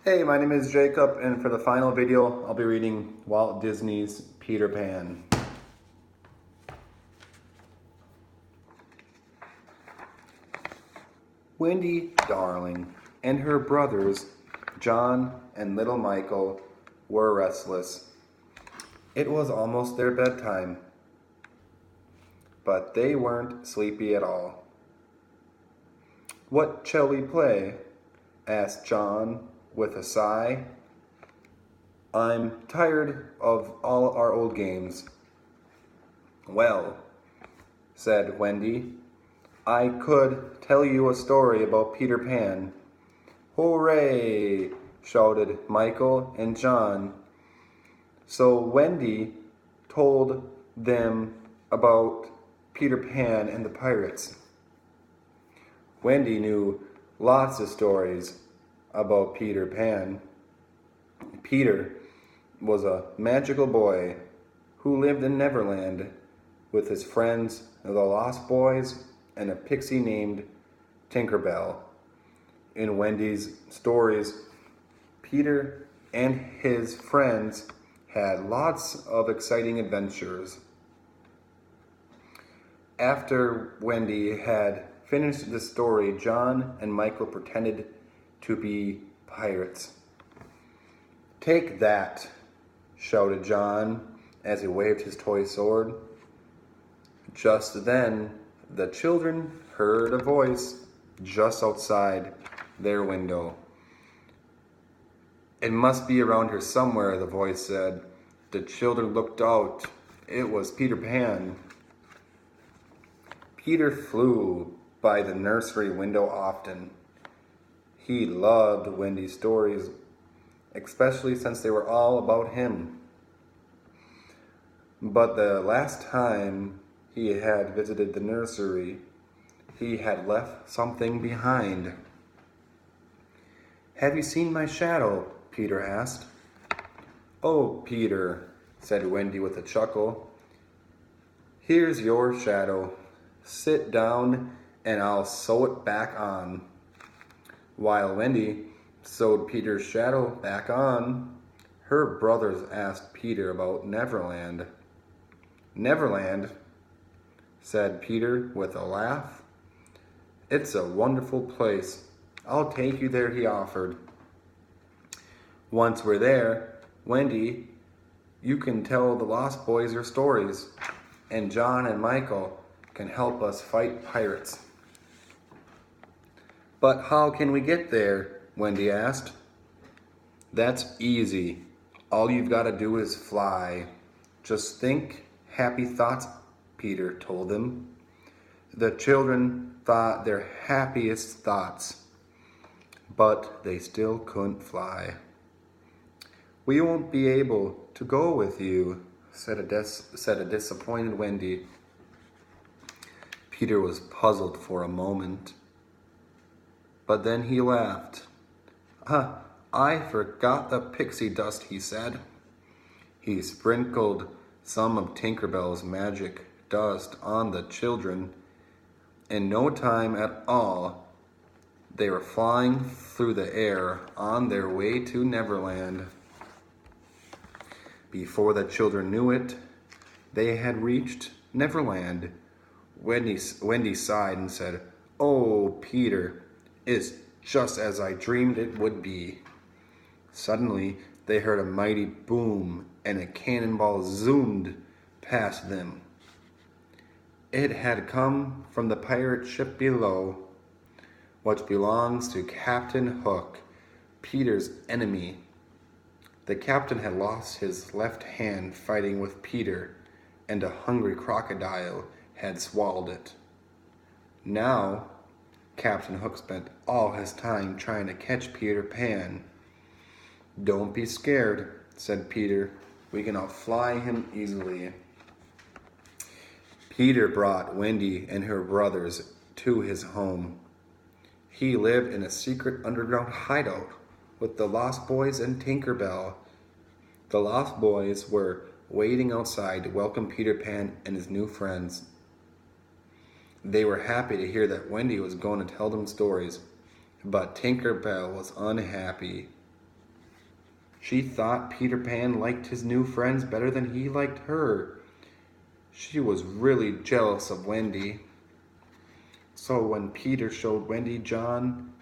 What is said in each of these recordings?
Hey, my name is Jacob, and for the final video, I'll be reading Walt Disney's Peter Pan. Wendy Darling and her brothers, John and little Michael, were restless. It was almost their bedtime, but they weren't sleepy at all. "What shall we play?" asked John with a sigh. "I'm tired of all our old games." "Well," said Wendy, "I could tell you a story about Peter Pan." "Hooray!" shouted Michael and John. So Wendy told them about Peter Pan and the pirates. Wendy knew lots of stories about Peter Pan. Peter was a magical boy who lived in Neverland with his friends, the Lost Boys, and a pixie named Tinkerbell. In Wendy's stories, Peter and his friends had lots of exciting adventures. After Wendy had finished the story, John and Michael pretended to be pirates. "Take that," shouted John as he waved his toy sword. Just then, the children heard a voice just outside their window. "It must be around here somewhere," the voice said. The children looked out. It was Peter Pan. Peter flew by the nursery window often. He loved Wendy's stories, especially since they were all about him. But the last time he had visited the nursery, he had left something behind. "Have you seen my shadow?" Peter asked. "Oh, Peter," said Wendy with a chuckle, "here's your shadow. Sit down and I'll sew it back on." While Wendy sewed Peter's shadow back on, her brothers asked Peter about Neverland. "Neverland?" said Peter with a laugh. "It's a wonderful place. I'll take you there," he offered. "Once we're there, Wendy, you can tell the Lost Boys your stories, and John and Michael can help us fight pirates." "But how can we get there?" Wendy asked. "That's easy. All you've got to do is fly. Just think happy thoughts," Peter told them. The children thought their happiest thoughts, but they still couldn't fly. "We won't be able to go with you," said a disappointed Wendy. Peter was puzzled for a moment, but then he laughed. I forgot the pixie dust," he said. He sprinkled some of Tinkerbell's magic dust on the children. In no time at all, they were flying through the air on their way to Neverland. Before the children knew it, they had reached Neverland. Wendy sighed and said, "Oh, Peter, it's just as I dreamed it would be." Suddenly, they heard a mighty boom and a cannonball zoomed past them. It had come from the pirate ship below, which belongs to Captain Hook, Peter's enemy. The captain had lost his left hand fighting with Peter, and a hungry crocodile had swallowed it. Now, Captain Hook spent all his time trying to catch Peter Pan. "Don't be scared," said Peter. "We can outfly him easily." Peter brought Wendy and her brothers to his home. He lived in a secret underground hideout with the Lost Boys and Tinkerbell. The Lost Boys were waiting outside to welcome Peter Pan and his new friends. They were happy to hear that Wendy was going to tell them stories, but Tinkerbell was unhappy. She thought Peter Pan liked his new friends better than he liked her. She was really jealous of Wendy. So when Peter showed Wendy, John,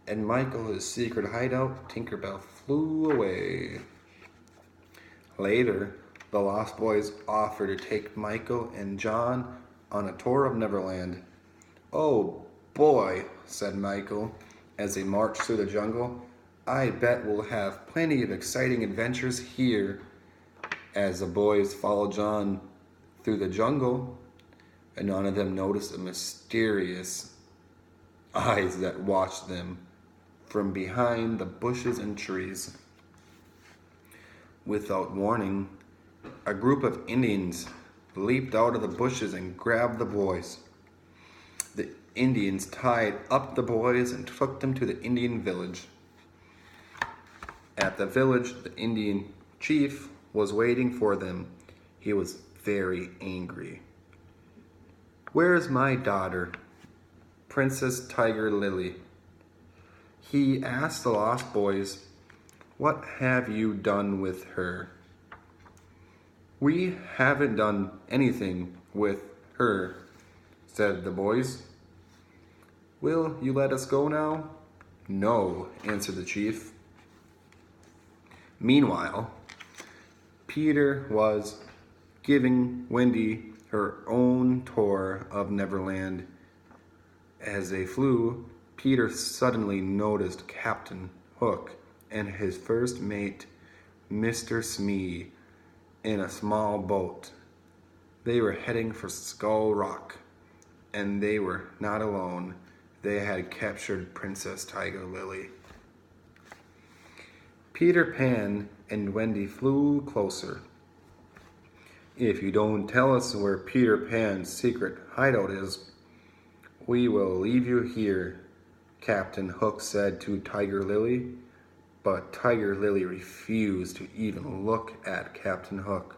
and Michael his secret hideout, Tinkerbell flew away. Later, the Lost Boys offered to take Michael and John on a tour of Neverland. "Oh boy," said Michael as they marched through the jungle. "I bet we'll have plenty of exciting adventures here." As the boys followed John through the jungle, and none of them noticed the mysterious eyes that watched them from behind the bushes and trees. Without warning, a group of Indians leaped out of the bushes and grabbed the boys. The Indians tied up the boys and took them to the Indian village. At the village, the Indian chief was waiting for them. He was very angry. "Where's my daughter, Princess Tiger Lily?" He asked the Lost Boys, "What have you done with her?" "We haven't done anything with her," said the boys. "Will you let us go now?" "No," answered the chief. Meanwhile, Peter was giving Wendy her own tour of Neverland. As they flew, Peter suddenly noticed Captain Hook and his first mate, Mr. Smee, in a small boat. They were heading for Skull Rock, and they were not alone. They had captured Princess Tiger Lily. Peter Pan and Wendy flew closer. "If you don't tell us where Peter Pan's secret hideout is, we will leave you here," Captain Hook said to Tiger Lily. But Tiger Lily refused to even look at Captain Hook.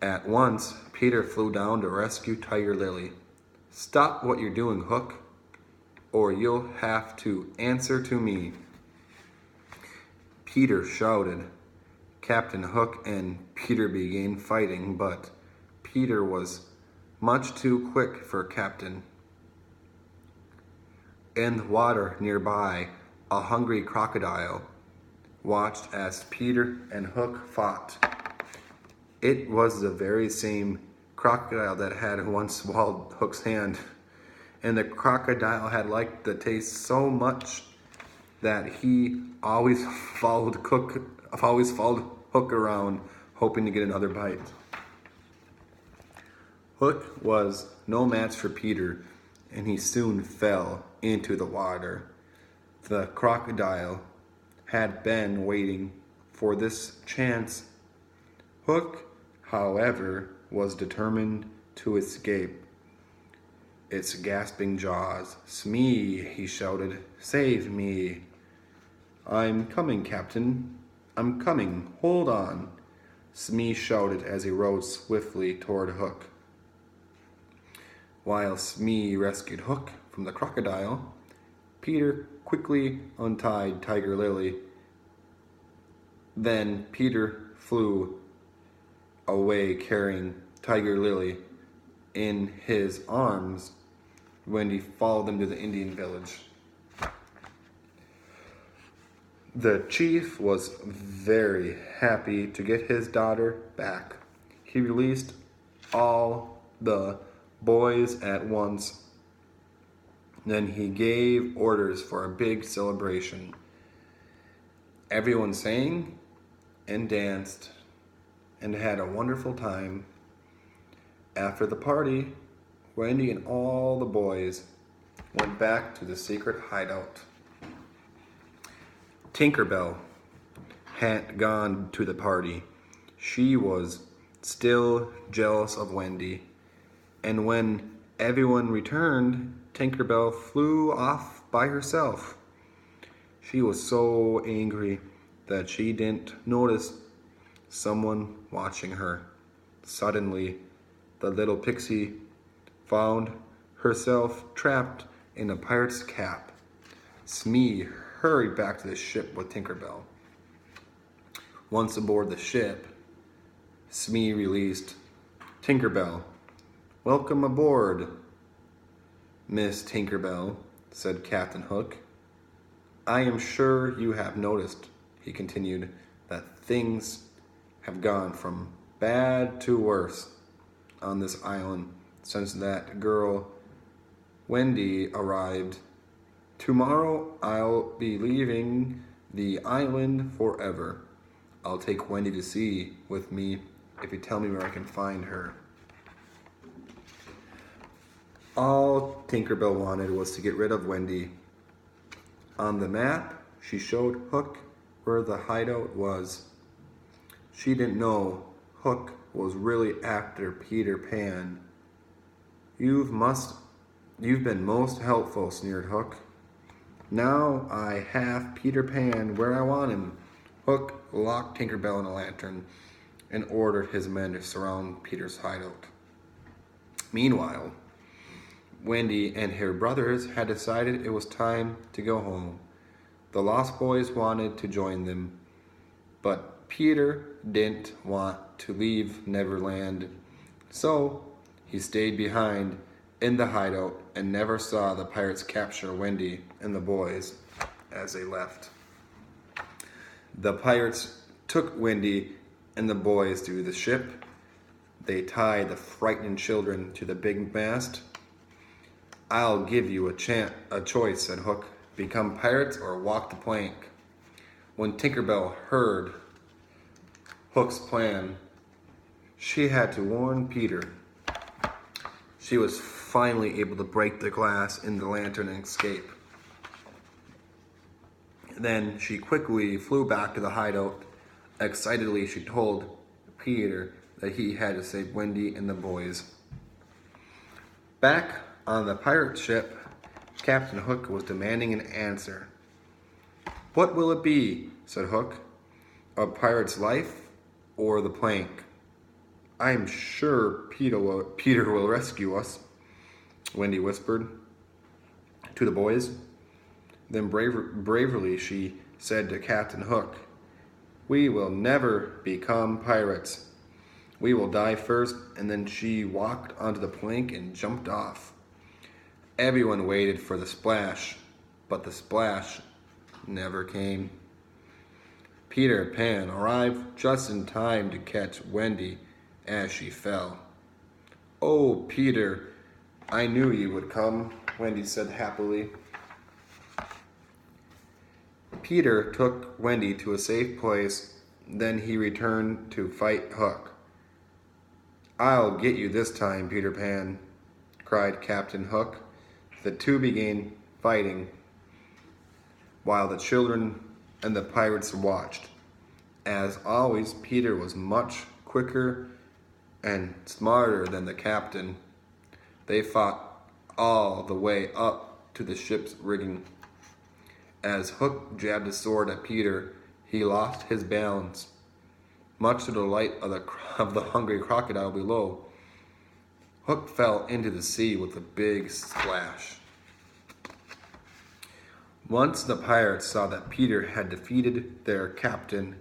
At once, Peter flew down to rescue Tiger Lily. "Stop what you're doing, Hook, or you'll have to answer to me," Peter shouted. Captain Hook and Peter began fighting, but Peter was much too quick for Captain. In the water nearby, a hungry crocodile watched as Peter and Hook fought. It was the very same crocodile that had once swallowed Hook's hand, and the crocodile had liked the taste so much that he always followed Hook around, hoping to get another bite. Hook was no match for Peter, and he soon fell into the water. The crocodile had been waiting for this chance. Hook, however, was determined to escape. Its gasping jaws. "Smee," he shouted, "save me." "I'm coming, Captain. I'm coming. Hold on," Smee shouted as he rode swiftly toward Hook. While Smee rescued Hook from the crocodile, Peter quickly untied Tiger Lily. Then Peter flew away carrying Tiger Lily in his arms when he followed them to the Indian village. The chief was very happy to get his daughter back. He released all the boys at once. Then he gave orders for a big celebration. Everyone sang and danced and had a wonderful time. After the party, Wendy and all the boys went back to the secret hideout. Tinkerbell had gone to the party. She was still jealous of Wendy, and when everyone returned, Tinkerbell flew off by herself. She was so angry that she didn't notice someone watching her. Suddenly, the little pixie found herself trapped in a pirate's cap. Smee hurried back to the ship with Tinkerbell. Once aboard the ship, Smee released Tinkerbell. "Welcome aboard, Miss Tinkerbell," said Captain Hook. "I am sure you have noticed," he continued, "that things have gone from bad to worse on this island since that girl Wendy arrived. Tomorrow I'll be leaving the island forever. I'll take Wendy to sea with me if you tell me where I can find her." All Tinkerbell wanted was to get rid of Wendy. On the map, she showed Hook where the hideout was. She didn't know Hook was really after Peter Pan. You've been most helpful," sneered Hook. "Now I have Peter Pan where I want him." Hook locked Tinkerbell in a lantern and ordered his men to surround Peter's hideout. Meanwhile, Wendy and her brothers had decided it was time to go home. The Lost Boys wanted to join them, but Peter didn't want to leave Neverland, so he stayed behind in the hideout and never saw the pirates capture Wendy and the boys as they left. The pirates took Wendy and the boys to the ship. They tied the frightened children to the big mast. "I'll give you a choice," said Hook. "Become pirates or walk the plank." When Tinkerbell heard Hook's plan, she had to warn Peter. She was finally able to break the glass in the lantern and escape. Then she quickly flew back to the hideout. Excitedly, she told Peter that he had to save Wendy and the boys. Back on the pirate ship, Captain Hook was demanding an answer. "What will it be?" said Hook. "A pirate's life or the plank?" "I'm sure Peter will rescue us," Wendy whispered to the boys. Then bravely she said to Captain Hook, "We will never become pirates. We will die first." And then she walked onto the plank and jumped off. Everyone waited for the splash, but the splash never came. Peter Pan arrived just in time to catch Wendy as she fell. "Oh, Peter, I knew you would come," Wendy said happily. Peter took Wendy to a safe place. Then he returned to fight Hook. "I'll get you this time, Peter Pan," cried Captain Hook. The two began fighting while the children and the pirates watched. As always, Peter was much quicker and smarter than the captain. They fought all the way up to the ship's rigging. As Hook jabbed his sword at Peter, he lost his balance, much to the delight of the hungry crocodile below. Hook fell into the sea with a big splash. Once the pirates saw that Peter had defeated their captain,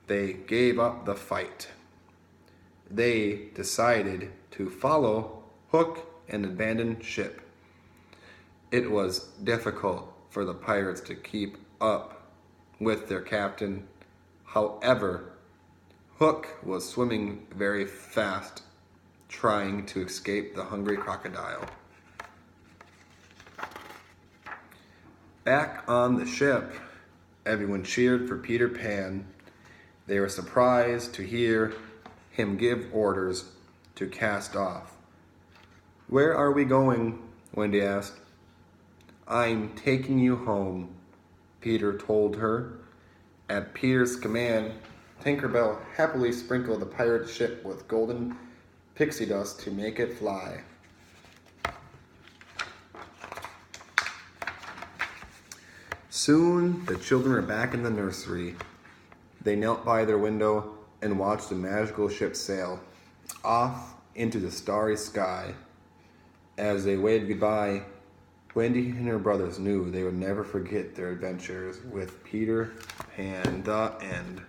they gave up the fight. They decided to follow Hook and abandon ship. It was difficult for the pirates to keep up with their captain. However, Hook was swimming very fast, trying to escape the hungry crocodile. Back on the ship, everyone cheered for Peter Pan. They were surprised to hear him give orders to cast off. "Where are we going?" Wendy asked. "I'm taking you home," Peter told her. At Peter's command, Tinkerbell happily sprinkled the pirate ship with golden pixie dust to make it fly. Soon, the children were back in the nursery. They knelt by their window and watched the magical ship sail off into the starry sky. As they waved goodbye, Wendy and her brothers knew they would never forget their adventures with Peter Pan. The end.